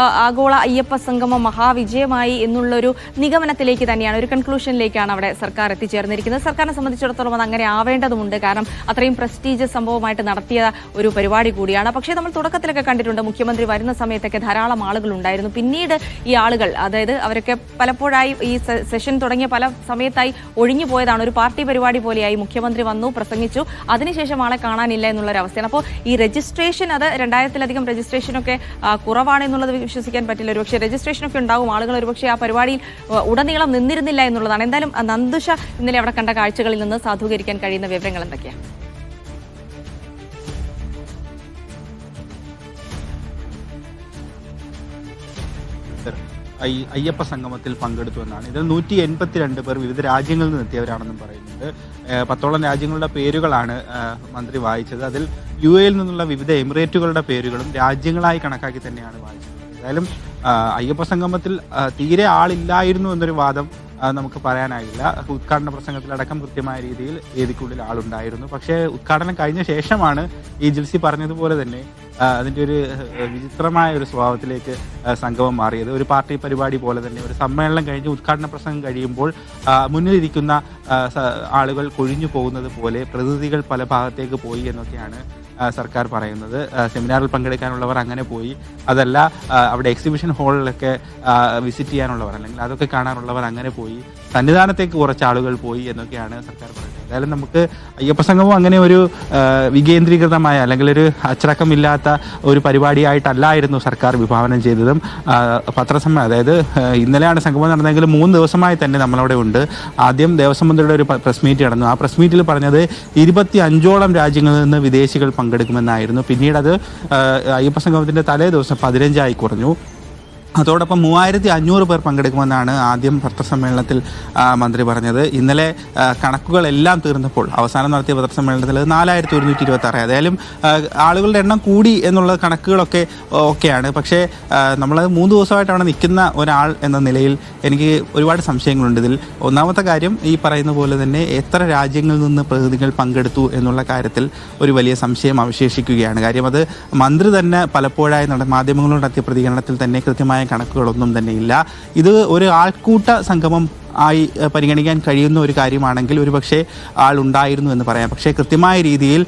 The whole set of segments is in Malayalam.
ആഗോള അയ്യപ്പ സംഗമം മഹാവിജയമായി എന്നുള്ളൊരു നിഗമനത്തിലേക്ക് തന്നെയാണ്, ഒരു കൺക്ലൂഷനിലേക്കാണ് അവിടെ സർക്കാർ എത്തിച്ചേർന്നിരിക്കുന്നത്. സർക്കാരിനെ സംബന്ധിച്ചിടത്തോളം അത് അങ്ങനെ ആവേണ്ടതുണ്ട്. കാരണം അത്രയും പ്രസ്റ്റീജിയസ് സംഭവമായിട്ട് നടത്തിയ ഒരു പരിപാടി കൂടിയാണ്. പക്ഷേ നമ്മൾ തുടക്കത്തിലൊക്കെ കണ്ടിട്ടുണ്ട്, മുഖ്യമന്ത്രി വരുന്ന സമയത്തൊക്കെ ധാരാളം ആളുകൾ ഉണ്ടായിരുന്നു. പിന്നീട് ഈ ആളുകൾ, അതായത് അവരൊക്കെ പലപ്പോഴായി ഈ സെഷൻ തുടങ്ങിയ പല സമയത്തായി ഒഴിഞ്ഞു പോയതാണ്. ഒരു പാർട്ടി പരിപാടി പോലെയായി മുഖ്യമന്ത്രി വന്നു, പ്രസംഗിച്ചു, അതിനുശേഷം ആളെ കാണാനില്ല എന്നുള്ളൊരവസ്ഥയാണ്. അപ്പോൾ ഈ രജിസ്ട്രേഷൻ, അത് 2000-ലധികം രജിസ്ട്രേഷനൊക്കെ കുറവാണ് എന്നുള്ളത് വിശ്വസിക്കാൻ പറ്റില്ല. ഒരുപക്ഷെ രജിസ്ട്രേഷനൊക്കെ ഉണ്ടാവും, ആളുകൾ ഒരുപക്ഷെ ആ പരിപാടിയിൽ ഉടനീളം നിന്നിരുന്നില്ല എന്നുള്ളതാണ്. എന്തായാലും നന്ദുഷ ഇന്നലെ അവിടെ കണ്ട കാഴ്ചകളിൽ നിന്ന് സാധൂകരിക്കാൻ കഴിയുന്ന വിവരങ്ങൾ എന്തൊക്കെയാണ്? അയ്യപ്പ സംഗമത്തിൽ പങ്കെടുത്തു എന്നാണ്. ഇതിൽ 182 പേർ വിവിധ രാജ്യങ്ങളിൽ നിന്ന് എത്തിയവരാണെന്നും പറയുന്നുണ്ട്. 10ഓളം രാജ്യങ്ങളുടെ പേരുകളാണ് മന്ത്രി വായിച്ചത്. അതിൽ UAE നിന്നുള്ള വിവിധ എമിറേറ്റുകളുടെ പേരുകളും രാജ്യങ്ങളായി കണക്കാക്കി തന്നെയാണ് വായിച്ചത്. ഏതായാലും അയ്യപ്പ സംഗമത്തിൽ തീരെ ആളില്ലായിരുന്നു എന്നൊരു വാദം നമുക്ക് പറയാനായില്ല. ഉദ്ഘാടന പ്രസംഗത്തിലടക്കം കൃത്യമായ രീതിയിൽ വേദിക്കുള്ളിൽ ആളുണ്ടായിരുന്നു. പക്ഷേ ഉദ്ഘാടനം കഴിഞ്ഞ ശേഷമാണ് ഈ ജിൽസി പറഞ്ഞതുപോലെ തന്നെ അതിൻ്റെ ഒരു വിചിത്രമായ ഒരു സ്വഭാവത്തിലേക്ക് സംഗമം മാറിയത്. ഒരു പാർട്ടി പരിപാടി പോലെ തന്നെ ഒരു സമ്മേളനം കഴിഞ്ഞ് ഉദ്ഘാടന പ്രസംഗം കഴിയുമ്പോൾ മുന്നിലിരിക്കുന്ന ആളുകൾ കൊഴിഞ്ഞു പോകുന്നത് പോലെ പ്രതിനിധികൾ പല ഭാഗത്തേക്ക് പോയി എന്നൊക്കെയാണ് സർക്കാർ പറയുന്നത്. സെമിനാറിൽ പങ്കെടുക്കാനുള്ളവർ അങ്ങനെ പോയി, അതല്ല അവിടെ എക്സിബിഷൻ ഹാളിലൊക്കെ വിസിറ്റ് ചെയ്യാനുള്ളവർ അല്ലെങ്കിൽ അതൊക്കെ കാണാനുള്ളവർ അങ്ങനെ പോയി, സന്നിധാനത്തേക്ക് കുറച്ച് ആളുകൾ പോയി എന്നൊക്കെയാണ് സർക്കാർ പറയുന്നത്. എന്തായാലും നമുക്ക് അയ്യപ്പ സംഗമം അങ്ങനെ ഒരു വികേന്ദ്രീകൃതമായ അല്ലെങ്കിൽ ഒരു അച്ചടക്കമില്ലാത്ത ഒരു പരിപാടിയായിട്ടല്ലായിരുന്നു സർക്കാർ വിഭാവനം ചെയ്തതും. പത്രസമ്മേളനം, അതായത് ഇന്നലെയാണ് സംഗമം നടന്നതെങ്കിലും 3 ദിവസമായി തന്നെ നമ്മളവിടെ ഉണ്ട്. ആദ്യം ദേവസ്വം മന്ത്രിയുടെ ഒരു പ്രസ് മീറ്റ് നടന്നു. ആ പ്രസ് മീറ്റിൽ പറഞ്ഞത് 25ഓളം രാജ്യങ്ങളിൽ നിന്ന് വിദേശികൾ പങ്കെടുക്കുമെന്നായിരുന്നു. പിന്നീട് അത് അയ്യപ്പ സംഗമത്തിന്റെ തലേ ദിവസം 15ആയി കുറഞ്ഞു. അതോടൊപ്പം 3500 പേർ പങ്കെടുക്കുമെന്നാണ് ആദ്യം പത്രസമ്മേളനത്തിൽ മന്ത്രി പറഞ്ഞത്. ഇന്നലെ കണക്കുകളെല്ലാം തീർന്നപ്പോൾ അവസാനം നടത്തിയ പത്രസമ്മേളനത്തിൽ 4126. ഏതായാലും ആളുകളുടെ എണ്ണം കൂടി എന്നുള്ള കണക്കുകളൊക്കെ ഓക്കെയാണ്. പക്ഷേ നമ്മൾ 3 ദിവസമായിട്ട് അവിടെ നിൽക്കുന്ന ഒരാൾ എന്ന നിലയിൽ എനിക്ക് ഒരുപാട് സംശയങ്ങളുണ്ട് ഇതിൽ. ഒന്നാമത്തെ കാര്യം, ഈ പറയുന്ന പോലെ തന്നെ എത്ര രാജ്യങ്ങളിൽ നിന്ന് പ്രതിനിധികൾ പങ്കെടുത്തു എന്നുള്ള കാര്യത്തിൽ ഒരു വലിയ സംശയം അവശേഷിക്കുകയാണ്. കാര്യം അത് മന്ത്രി തന്നെ പലപ്പോഴായി മാധ്യമങ്ങളോട് നടത്തിയ പ്രതികരണത്തിൽ തന്നെ കൃത്യമായ കണക്കുകളൊന്നും തന്നെ ഇല്ല. ഇത് ഒരു ആൾക്കൂട്ട സംഗമം ആയി പരിഗണിക്കാൻ കഴിയുന്ന ഒരു കാര്യമാണെങ്കിൽ ഒരുപക്ഷെ ആളുണ്ടായിരുന്നു എന്ന് പറയാം. പക്ഷേ കൃത്യമായ രീതിയിൽ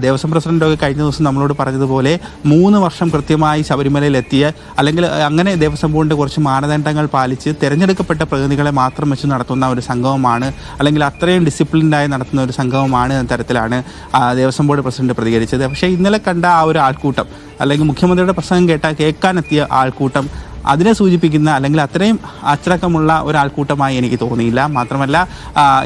ദേവസ്വം പ്രസിഡന്റൊക്കെ കഴിഞ്ഞ ദിവസം നമ്മളോട് പറഞ്ഞതുപോലെ 3 വർഷം കൃത്യമായി ശബരിമലയിൽ എത്തിയ, അല്ലെങ്കിൽ അങ്ങനെ ദേവസ്വം ബോർഡിൻ്റെ കുറച്ച് മാനദണ്ഡങ്ങൾ പാലിച്ച് തിരഞ്ഞെടുക്കപ്പെട്ട പ്രതിനിധികളെ മാത്രം വെച്ച് നടത്തുന്ന ഒരു സംഗമമാണ്, അല്ലെങ്കിൽ അത്രയും ഡിസിപ്ലിൻഡായി നടത്തുന്ന ഒരു സംഗമമാണ് എന്ന തരത്തിലാണ് ദേവസ്വം ബോർഡ് പ്രസിഡന്റ് പ്രതികരിച്ചത്. പക്ഷേ ഇന്നലെ കണ്ട ആ ഒരു ആൾക്കൂട്ടം, അല്ലെങ്കിൽ മുഖ്യമന്ത്രിയുടെ പ്രസംഗം കേൾക്കാനെത്തിയ ആൾക്കൂട്ടം അതിനെ സൂചിപ്പിക്കുന്ന, അല്ലെങ്കിൽ അത്രയും അച്ചടക്കമുള്ള ഒരാൾക്കൂട്ടമായി എനിക്ക് തോന്നിയില്ല. മാത്രമല്ല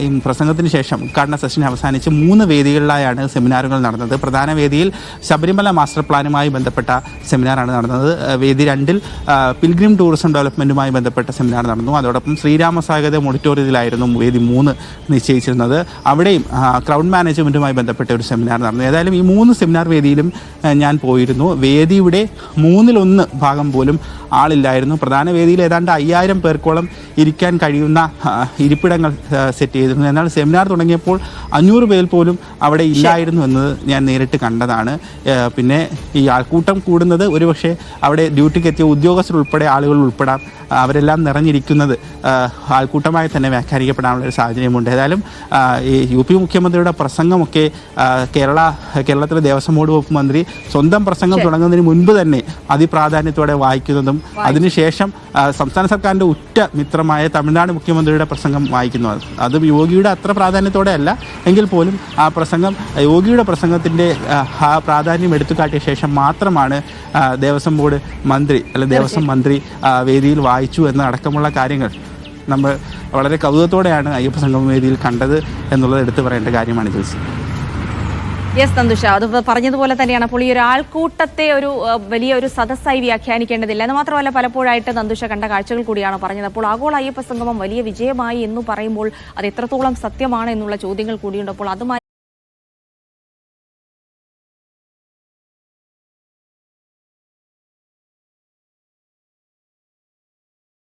ഈ പ്രസംഗത്തിന് ശേഷം ഉദ്ഘാടന സെഷൻ അവസാനിച്ച് 3 വേദികളിലായാണ് സെമിനാറുകൾ നടന്നത്. പ്രധാന വേദിയിൽ ശബരിമല മാസ്റ്റർ പ്ലാനുമായി ബന്ധപ്പെട്ട സെമിനാറാണ് നടന്നത്. വേദി 2-ൽ പിൽഗ്രിം ടൂറിസം ഡെവലപ്മെൻറ്റുമായി ബന്ധപ്പെട്ട സെമിനാർ നടന്നു. അതോടൊപ്പം ശ്രീരാമസ്വാഗതം ഓഡിറ്റോറിയത്തിലായിരുന്നു വേദി 3 നിശ്ചയിച്ചിരുന്നത്. അവിടെയും ക്രൗഡ് മാനേജ്മെൻറ്റുമായി ബന്ധപ്പെട്ട ഒരു സെമിനാർ നടന്നു. ഏതായാലും ഈ 3 സെമിനാർ വേദിയിലും ഞാൻ പോയിരുന്നു. വേദിയുടെ 1/3 ഭാഗം പോലും ആളില്ലായിരുന്നു. പ്രധാന വേദിയിൽ ഏതാണ്ട് 5000 പേർക്കോളം ഇരിക്കാൻ കഴിയുന്ന ഇരിപ്പിടങ്ങൾ സെറ്റ് ചെയ്തിരുന്നു. എന്നാൽ സെമിനാർ തുടങ്ങിയപ്പോൾ 500 പേർ പോലും അവിടെ ഇല്ലായിരുന്നു എന്നത് ഞാൻ നേരിട്ട് കണ്ടതാണ്. പിന്നെ ഈ ആൾക്കൂട്ടം കൂടുന്നത് ഒരുപക്ഷെ അവിടെ ഡ്യൂട്ടിക്ക് എത്തിയ ഉദ്യോഗസ്ഥർ ഉൾപ്പെടെ ആളുകൾ ഉൾപ്പെടാം, അവരെല്ലാം നിറഞ്ഞിരിക്കുന്നത് ആൾക്കൂട്ടമായി തന്നെ വ്യാഖ്യാനിക്കപ്പെടാനുള്ള ഒരു സാഹചര്യമുണ്ട്. ഏതായാലും ഈ UP മുഖ്യമന്ത്രിയുടെ പ്രസംഗമൊക്കെ കേരളത്തിലെ ദേവസ്വം ബോർഡ് വകുപ്പ് മന്ത്രി സ്വന്തം പ്രസംഗം തുടങ്ങുന്നതിന് മുൻപ് തന്നെ അതിപ്രാധാന്യത്തോടെ വായിക്കുന്നതും അതിനുശേഷം സംസ്ഥാന സർക്കാരിൻ്റെ ഉറ്റ മിത്രമായ തമിഴ്നാട് മുഖ്യമന്ത്രിയുടെ പ്രസംഗം വായിക്കുന്നു. അത് യോഗിയുടെ അത്ര പ്രാധാന്യത്തോടെ അല്ല എങ്കിൽ പോലും ആ പ്രസംഗം, യോഗിയുടെ പ്രസംഗത്തിൻ്റെ ആ പ്രാധാന്യം എടുത്തുകാട്ടിയ ശേഷം മാത്രമാണ് ദേവസ്വം ബോർഡ് മന്ത്രി അല്ലെങ്കിൽ ദേവസ്വം മന്ത്രി വേദിയിൽ വായിച്ചു എന്നടക്കമുള്ള കാര്യങ്ങൾ നമ്മൾ വളരെ കൗതുകത്തോടെയാണ് അയ്യപ്പ സംഗമ വേദിയിൽ കണ്ടത് എന്നുള്ളത് എടുത്തു പറയേണ്ട കാര്യമാണ് ജിൽസി. യെസ് നന്ദുഷ, അത് പറഞ്ഞതുപോലെ തന്നെയാണ്. അപ്പോൾ ഈ ഒരു ആൾക്കൂട്ടത്തെ ഒരു വലിയൊരു സദസ്സായി വ്യാഖ്യാനിക്കേണ്ടതില്ല എന്ന് മാത്രമല്ല, പലപ്പോഴായിട്ട് നന്ദുഷ കണ്ട കാഴ്ചകൾ കൂടിയാണ് പറഞ്ഞത്. അപ്പോൾ ആഗോള അയ്യപ്പ സംഗമം വലിയ വിജയമായി എന്ന് പറയുമ്പോൾ അത് എത്രത്തോളം സത്യമാണ് എന്നുള്ള ചോദ്യങ്ങൾ കൂടിയുണ്ട്. അപ്പോൾ അതുമായി